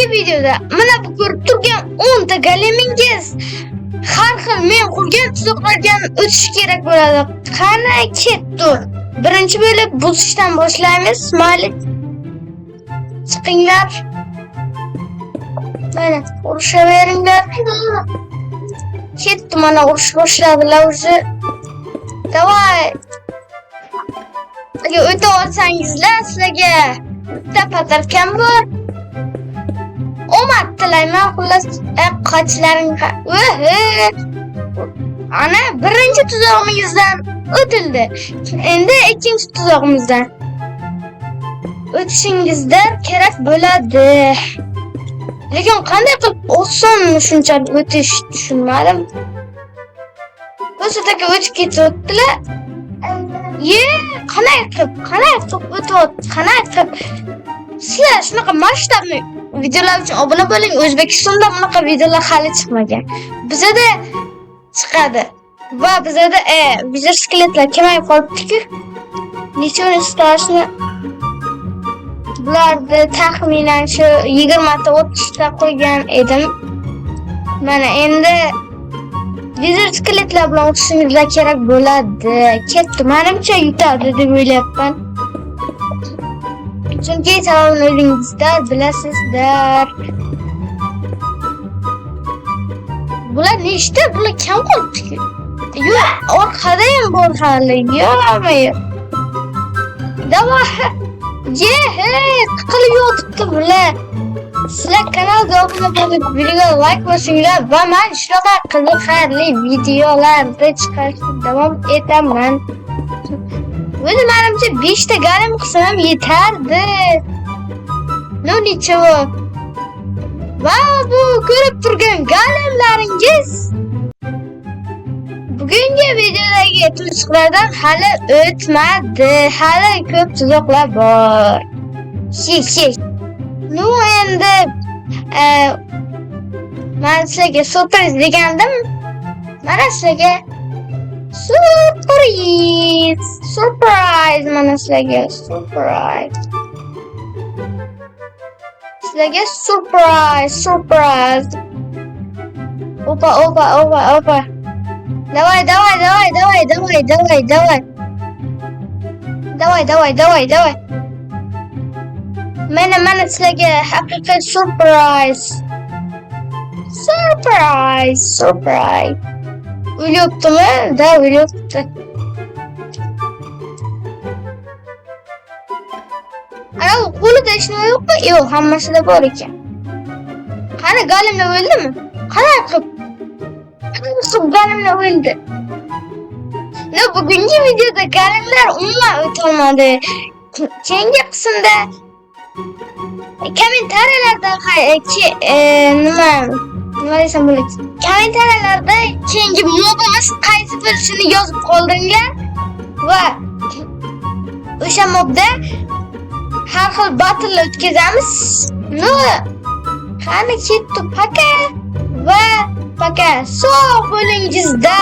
bugungi videoda mana bu ko'rib turgan 10 ta galemingiz har xil men qurgan tuzoqlardan o'tish kerak bo'ladi. Qani ketdi. Birinchi bo'lib buzishdan boshlaymiz. Mayli. Chiqinglar. Mana urushaveringlar. Ketdi mana urush boshladilar o'zi. Davay. Agar o'ta olsangizlar sizlarga bitta patarkam bor. Omad tilayman xullas qochlaring. Ana birinchi tuzog'imizdan o'tildi. Endi ikkinchi tuzog'imizdan o'tishingizda kerak bo'ladi. Lekin qanday qilib osonmi shunchalik o'tish tushunmadim. O'sha o'tib ketibdilar. Qanday qilib o'tyapti? Qanday qilib? Sizlar shunaqa masshtabli videolar uchun obuna bo'ling. O'zbekistonda bunaqa videolar hali chiqmagan. Bizda chiqadi. Va bizda vizir skeletlar kamayib qolibdi-ku. Nechun istashni bularni taxminan shu 20 ta 30 ta qo'ygan edim. Mana endi vizir skeletlar bilan o'tishingizlar kerak bo'ladi. Ketdi. Menimcha yutadi deb o'ylayapman. Chunki sababini o'zingizlar bilasizlar. Bular nechta? Bular kam qolibdi-ku. Yo'q, orqada ham bor hali. Yo'q. Davay. Qilib yotibdi bular. Sizlar kanalga obuna bo'lib, videoga like bosinglar va men shunaqa qiziqarli videolarda chiqarishni davom etaman. O'zi menimcha 5 ta galim qilsam ham yetardi. Nechava. Va bu ko'rib turgan galimlaringiz bugungi videodagi tuzoqlardan hali o'tmadi. Hali ko'p tuzoqlar bor. Endi men sizlarga surpriz degandim. Mana sizlarga surpriz mana sizlarga surprize. Opa. Давай. Mana sizlarga haqiqiy surprize. O'lyaptimi? Da o'lyapti. Ana qo'lida hech nima yo'qmi? Yo'q, hammasida bor ekan. Qani galimlar o'ldimi? Qanday qilib? Galimlar o'ldi. Bugungi videoda galimlar umuman o'tolmadi. Keyingi qismda kommentariyalarda nima desam bo'ladi. Kommentariyalarda keyingi mobimiz qaysi bo'lishini yozib qoldiringlar va o'sha mobda har xil battle o'tkazamiz. Qani ketdi paka. Sog' bo'lingizda.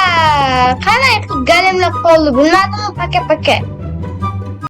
Qanday qilib galimlar qoldi bilmadim. Paka.